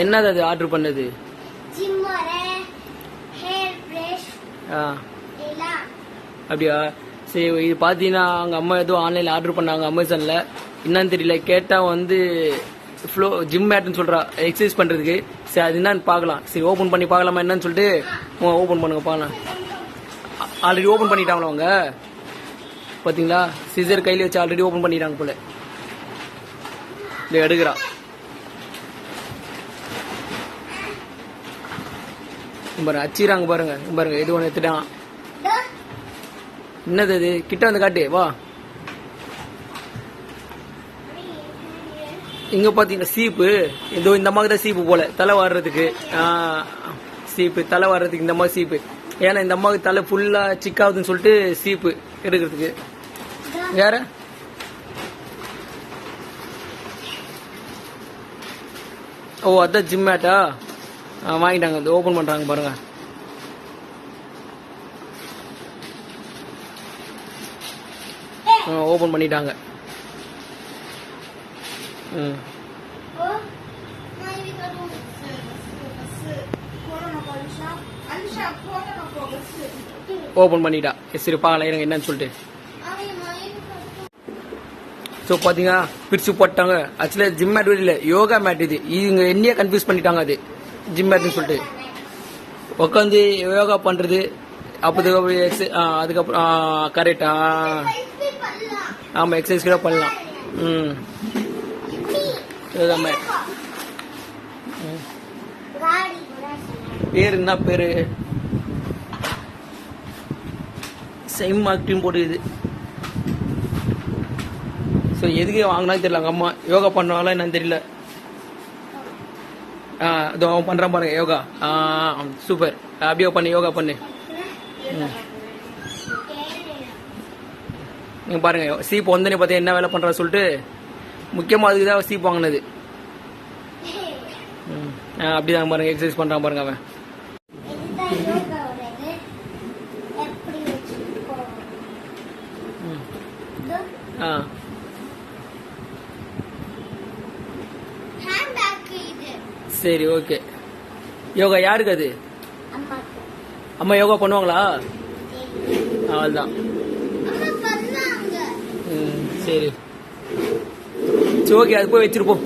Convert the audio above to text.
என்னது அது ஆர்டர் பண்ணது? அப்படியா? சரி, இது பார்த்தீங்கன்னா அவங்க அம்மா ஏதோ ஆன்லைனில் ஆர்டர் பண்ணாங்க அமேசானில். என்னன்னு தெரியல, கேட்டால் வந்து ஃப்ளோ ஜிம் மேட்னு சொல்கிறா, எக்ஸசைஸ் பண்ணுறதுக்கு. சரி, அது என்னன்னு பார்க்கலாம். சரி, ஓப்பன் பண்ணி பார்க்கலாமா என்னன்னு சொல்லிட்டு ஓப்பன் பண்ணுங்க பார்க்கலாம். ஆல்ரெடி ஓப்பன் பண்ணிட்டாங்களா அவங்க? பார்த்தீங்களா, சிசர் கையில் வச்சு ஆல்ரெடி ஓப்பன் பண்ணிட்டாங்க போல. இதை எடுக்கிறா. பாருங்க, அச்சிராங்க பாருங்க. பாருங்க, எது ஒன்று எடுத்துட்டான். என்னது அது? கிட்ட வந்து காட்டு வா. இங்க பாத்தீங்கன்னா சீப்பு, இதோ இந்த மாதிரி தான் சீப்பு போல தலை வாடுறதுக்கு. சீப்பு தலை வாடுறதுக்கு இந்த மாதிரி சீப்பு. ஏன்னா இந்த அம்மாவுக்கு தலை ஃபுல்லா சிக்காகுதுன்னு சொல்லிட்டு சீப்பு எடுக்கிறதுக்கு. வேற ஓ, அதான் ஜிம் மேட்டா. வாங்கிட்டாங்க, அது ஓபன் பண்றாங்க பாருங்க. ஓபன் பண்ணிட்டாங்க. ஓபன் பண்ணிட்டா. சரி, பார்க்கலாம் இருங்க என்னன்னு சொல்லிட்டு. ஸோ பார்த்தீங்கன்னா பிரிச்சு போட்டாங்க. ஆக்சுவலாக ஜிம் மேட் இல்லை, யோகா மேட். இது இவங்க என்னையே கன்ஃபியூஸ் பண்ணிட்டாங்க. அது ஜிம் மேட்னு சொல்லிட்டு உட்காந்து யோகா பண்ணுறது. அதுக்கப்புறம் கரெக்டா? ஆமாம், எக்ஸசைஸ் கூட பண்ணலாம். யோகா மேட். பேர் என்ன பேரு? சைம் மார்க்டியும் போட்டுக்குது. ஸோ எதுக்கு வாங்கினா தெரியல. அவங்க அம்மா யோகா பண்ணுவாங்களா என்னன்னு தெரியல. இதோ அவன் பண்ணுறான் பாருங்க யோகா. சூப்பர், அப்படியே பண்ணு, யோகா பண்ணு. நீங்க பாருங்க, சீப் வந்தனே பார்த்தா என்ன வேலை பண்றா சொல்லிட்டு முக்கியமாக அதுக்கு தான் சீப் வாங்கினது. அப்படிதான் பாருங்க, எக்ஸசைஸ் பண்றான் பாருங்க அவன். சரி, ஓகே. யோகா யாருக்கு அது? அம்மா யோகா பண்ணுவாங்களா? அவள்தான். சரி, ஓகே, அது போய் வச்சிருப்போம்.